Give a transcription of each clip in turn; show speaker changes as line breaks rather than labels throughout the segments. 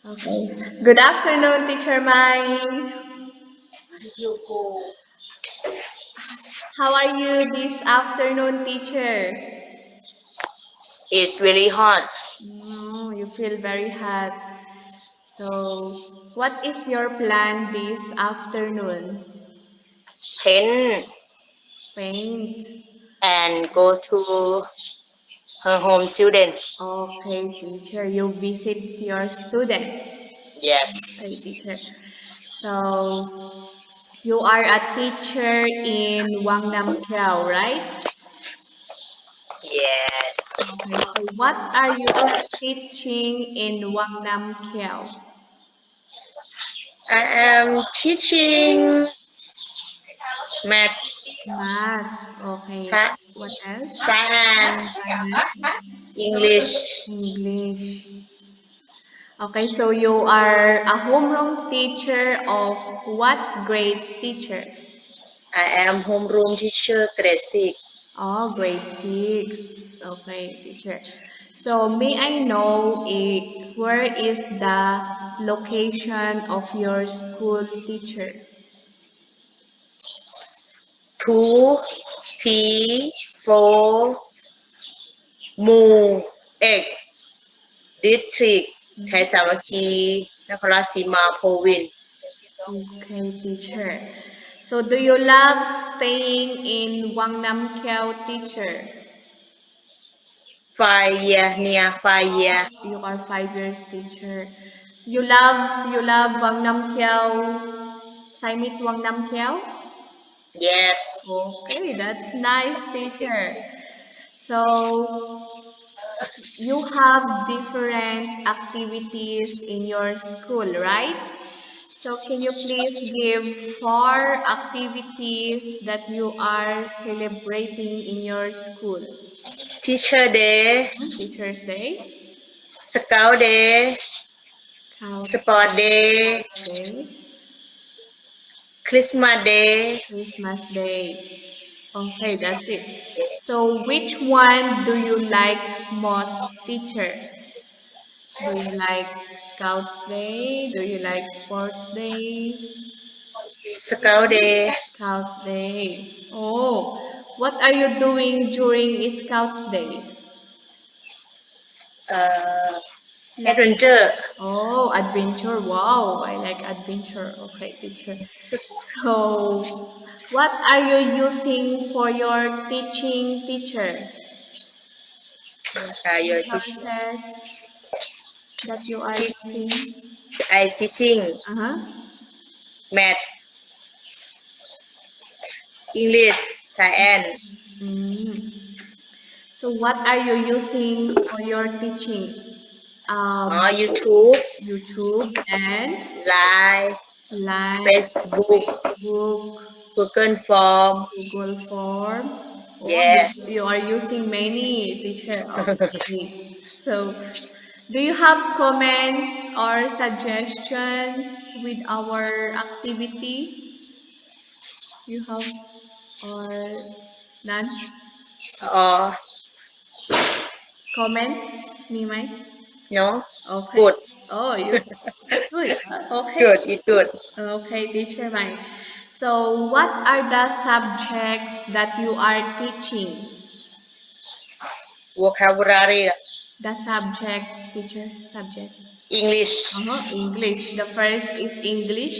Okay. Good afternoon, Teacher Mai. How are you this afternoon, teacher?
It's very hot.
No, you feel very hot. So, what is your plan this afternoon?
Paint
Paint.
and go to her home student.
Okay, teacher, you visit your students.
Yes.
Okay, teacher. So, you are a teacher in Wangnamkhiao, right?
Yes.
Okay, so what are you teaching in Wangnamkhiao?
I am teaching math,
Math. Okay.
sci-
What else?
science,
Science.
English.
English. Okay, so you are a homeroom teacher of what grade teacher?
I am homeroom teacher grade 6.
Oh, grade 6. Okay, teacher. So may I know where is the location of your school, teacher?
2 T 4 Mu X District ไทยสามัคคีนครราชสีมา Province.
Okay, teacher. So do you love staying in Wangnamkhiao, teacher?
5 year near 5 year.
You are 5 years, teacher. You love Wangnamkhiao, Saimit Wangnamkhiao?
Yes.
Okay, that's nice, teacher. So you have different activities in your school, right? So can you please give 4 activities that you are celebrating in your school?
Teacher Day,
Teacher's Day,
Scout Day,
Scout
Sport Day,
Day,
Christmas Day.
Christmas Day. Okay, that's it. So which one do you like most, teacher? Do you like Scouts Day? Do you like Sports Day?
Scout Day,
Scouts Day. Oh, what are you doing during Scouts Day?
uh,
Like,
Adventure,
oh, adventure. Wow, I like adventure. Okay, teacher. So, what are you using for your teaching, teacher?
your teaching.
Resources that you are
Teach,
using?
I teaching
Uh-huh.
math, English, science,
Mm. So, what are you using for your teaching?
YouTube,
YouTube and
Live,
Line,
Facebook,
Facebook,
Google Form.
Google Form. Oh, you
Yes.
are using many, teacher. Okay. So, do you have comments or suggestions with our activity? You have or none?
Or
Comments, Nimai?
no,
Okay.
good,
Oh, you good. Okay.
good, it's good.
Okay, teacher Mai. So, what are the subjects that you are teaching?
Vocabulary,
The subject, teacher, subject.
English,
English. The first is English.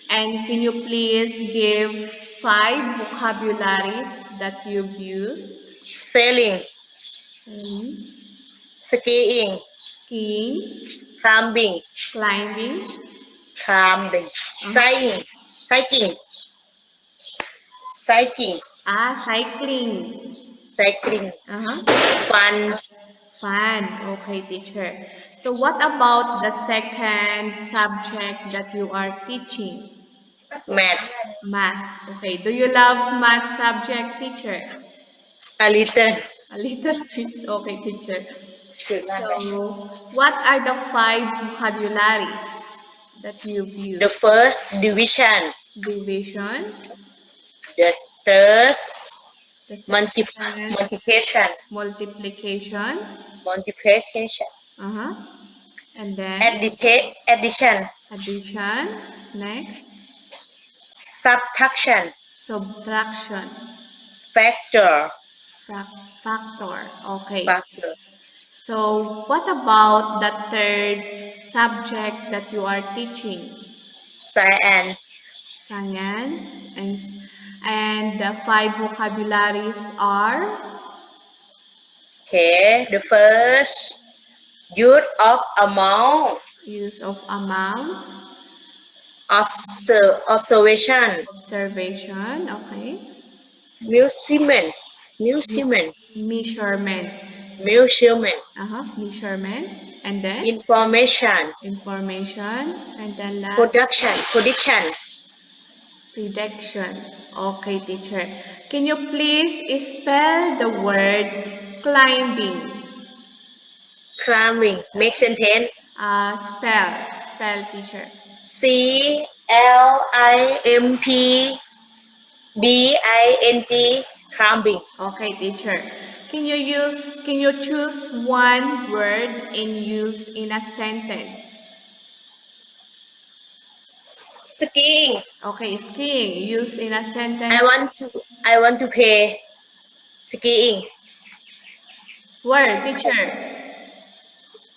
And can you please give 5 vocabularies that you've used?
sailing,
Sailing,
skiing,
skiing,
climbing,
climbing,
climbing,
uh-huh.
cycling, cycling,
Cycling.
cycling,
Uh-huh.
fun,
Fun. Okay, teacher. So what about the second subject that you are teaching?
math,
Math. Okay. Do you love math subject, teacher?
a little.
A little bit. Okay, teacher. So what are the 5 vocabularies that you've
The
used?
first division,
Division.
the third
The
multi-
second,
multiplication,
multiplication.
multiplication,
Uh-huh. And then
addition,
addition. Next,
subtraction,
subtraction.
factor,
Factor. Okay.
factor,
So, what about the third subject that you are teaching?
science.
Science. And the five vocabularies are
Okay, the first use of amount,
use of amount,
observation,
observation, okay,
measurement,
Me-
measurement,
measurement,
measurement,
measurement, and then
information,
information, and then last,
production, prediction,
prediction. Okay, teacher. Can you please spell the word climbing?
climbing, make sentence.
Spell, teacher.
Climbing, climbing,
Okay, teacher. Can you choose one word and use in a sentence?
skiing.
Okay, skiing, use in a
I
sentence.
want to, I want to play skiing.
Where, teacher?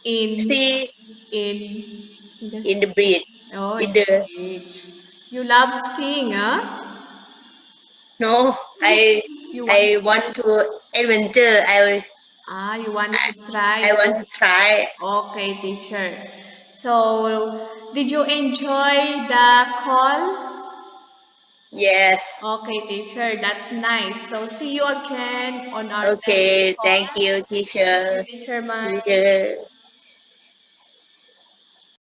In
See
in the
in the beach,
oh, in
in
the
the
beach. You love skiing, huh?
no, I
You want
I want to adventure.
you want to try
I
to
want to try.
okay, teacher. So, did you enjoy the call?
Yes.
Okay, teacher, that's nice. So, see you again on our next
Okay.
call.
Thank you,
Thank you,
teacher.
teacher.
Teacher.